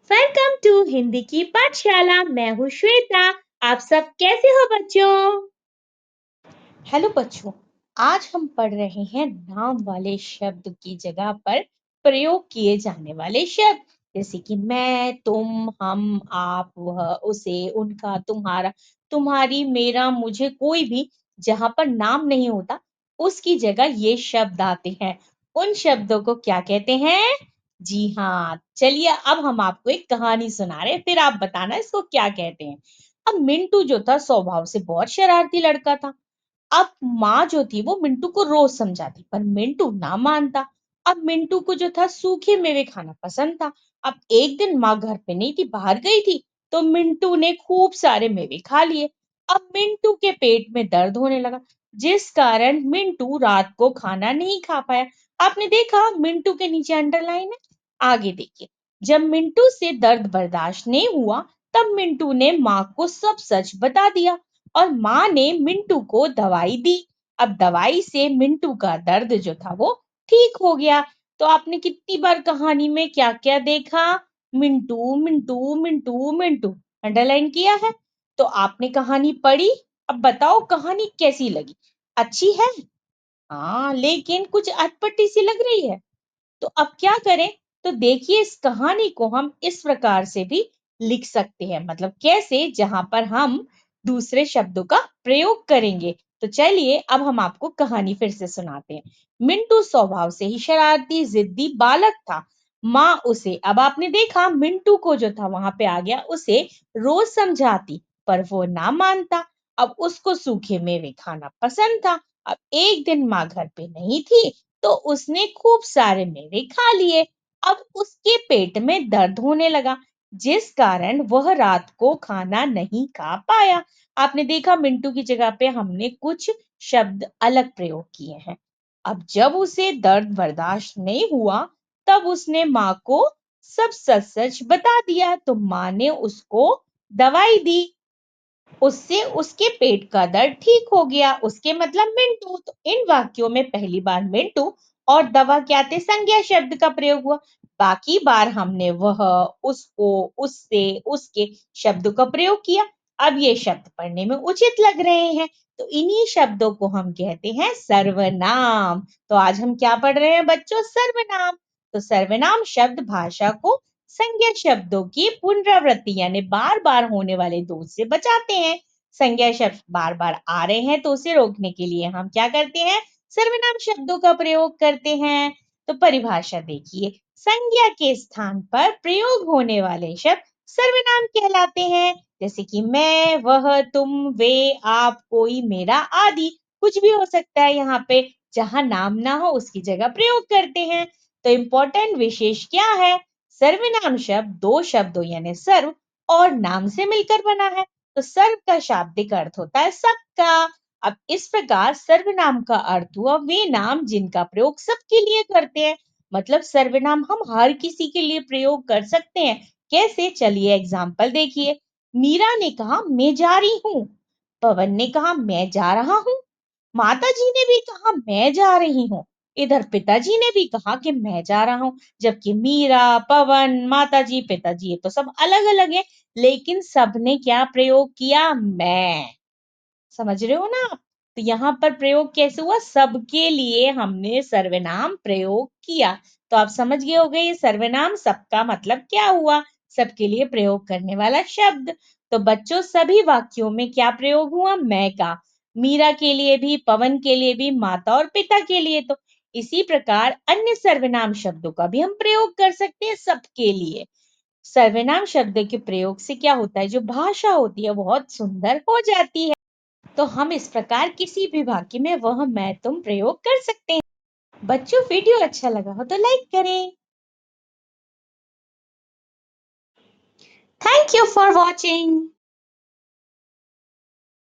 Welcome to Hindi की पाठशाला। मैं हूँ श्वेता। आप सब कैसे हो बच्चों? हेलो बच्चों, आज हम पढ़ रहे हैं नाम वाले शब्द की जगह पर प्रयोग किए जाने वाले शब्द, जैसे कि मैं, तुम, हम, आप, वह, उसे, उनका, तुम्हारा, तुम्हारी, मेरा, मुझे, कोई भी जहाँ पर नाम नहीं होता उसकी जगह ये शब्द आते हैं। उन शब्दों को क्या कहते हैं? जी हाँ, चलिए अब हम आपको एक कहानी सुना रहे हैं, फिर आप बताना इसको क्या कहते हैं। अब मिंटू जो था स्वभाव से बहुत शरारती लड़का था। अब माँ जो थी वो मिंटू को रोज समझाती पर मिंटू ना मानता। अब मिंटू को जो था सूखे मेवे खाना पसंद था। अब एक दिन माँ घर पे नहीं थी, बाहर गई थी, तो मिंटू ने खूब सारे मेवे खा लिए। अब मिंटू के पेट में दर्द होने लगा, जिस कारण मिंटू रात को खाना नहीं खा पाया। आपने देखा मिंटू के नीचे अंडरलाइन है, आगे देखिए। जब मिंटू से दर्द बर्दाश्त नहीं हुआ, तब मिंटू ने माँ को सब सच बता दिया और माँ ने मिंटू को दवाई दी। अब दवाई से मिंटू का दर्द जो था वो ठीक हो गया। तो आपने कितनी बार कहानी में क्या क्या देखा? मिंटू मिंटू मिंटू मिंटू, अंडरलाइन किया है। तो आपने कहानी पढ़ी, अब बताओ कहानी कैसी लगी? अच्छी है? हाँ, लेकिन कुछ अटपटी सी लग रही है। तो अब क्या करें? तो देखिए इस कहानी को हम इस प्रकार से भी लिख सकते हैं, मतलब कैसे, जहां पर हम दूसरे शब्दों का प्रयोग करेंगे। तो चलिए अब हम आपको कहानी फिर से सुनाते हैं। मिंटू स्वभाव से ही शरारती जिद्दी बालक था। माँ उसे, अब आपने देखा मिंटू को जो था वहां पे आ गया, उसे रोज समझाती पर वो ना मानता। अब उसको सूखे मेवे खाना पसंद था। अब एक दिन माँ घर पे नहीं थी, तो उसने खूब सारे मेवे खा लिए। अब उसके पेट में दर्द होने लगा, जिस कारण वह रात को खाना नहीं खा पाया। आपने देखा मिंटू की जगह पे हमने कुछ शब्द अलग प्रयोग किए हैं। अब जब उसे दर्द बर्दाश्त नहीं हुआ, तब उसने माँ को सब सच सच बता दिया, तो माँ ने उसको दवाई दी। उससे उसके पेट का दर्द ठीक हो गया। उसके मतलब मिंटू। तो इन वाक्यों में पहली बार मिंटू और दवा क्या थे, संज्ञा शब्द का प्रयोग हुआ। बाकी बार हमने वह, उसको, उससे, उसके शब्दों का प्रयोग किया। अब ये शब्द पढ़ने में उचित लग रहे हैं, तो इन्हीं शब्दों को हम कहते हैं सर्वनाम। तो आज हम क्या पढ़ रहे हैं बच्चों? सर्वनाम। तो सर्वनाम शब्द भाषा को संज्ञा शब्दों की पुनरावृत्ति यानी बार बार होने वाले दोष से बचाते हैं। संज्ञा शब्द बार बार आ रहे हैं तो उसे रोकने के लिए हम क्या करते हैं? सर्वनाम शब्दों का प्रयोग करते हैं। तो परिभाषा देखिए, संज्ञा के स्थान पर प्रयोग होने वाले शब्द सर्वनाम कहलाते हैं। जैसे कि मैं, वह, तुम, वे, आप, कोई, मेरा आदि, कुछ भी हो सकता है। यहाँ पे जहां नाम ना हो उसकी जगह प्रयोग करते हैं। तो इम्पोर्टेंट विशेष क्या है? सर्वनाम शब्द दो शब्दों यानी सर्व और नाम से मिलकर बना है। तो सर्व का शाब्दिक अर्थ होता है सबका। अब इस प्रकार सर्वनाम का अर्थ हुआ वे नाम जिनका प्रयोग सबके लिए करते हैं। मतलब सर्वनाम हम हर किसी के लिए प्रयोग कर सकते हैं। कैसे? चलिए एग्जाम्पल देखिए। मीरा ने कहा मैं जा रही हूँ। पवन ने कहा मैं जा रहा हूँ। माता जी ने भी कहा मैं जा रही हूँ। इधर पिताजी ने भी कहा कि मैं जा रहा हूँ। जबकि मीरा, पवन, माताजी, पिताजी ये तो सब अलग अलग है, लेकिन सबने क्या प्रयोग किया? मैं। समझ रहे हो ना आप? तो यहाँ पर प्रयोग कैसे हुआ? सबके लिए हमने सर्वनाम प्रयोग किया। तो आप समझ गए होंगे ये सर्वनाम सबका मतलब क्या हुआ? सबके लिए प्रयोग करने वाला शब्द। तो बच्चों सभी वाक्यों में क्या प्रयोग हुआ? मैं का। मीरा के लिए भी, पवन के लिए भी, माता और पिता के लिए। तो इसी प्रकार अन्य सर्वनाम शब्दों का भी हम प्रयोग कर सकते हैं सबके लिए। सर्वनाम शब्द के प्रयोग से क्या होता है, जो भाषा होती है बहुत सुंदर हो जाती है। तो हम इस प्रकार किसी भी वाक्य में वह, मैं, तुम प्रयोग कर सकते हैं। बच्चों वीडियो अच्छा लगा हो तो लाइक करें। Thank you for watching.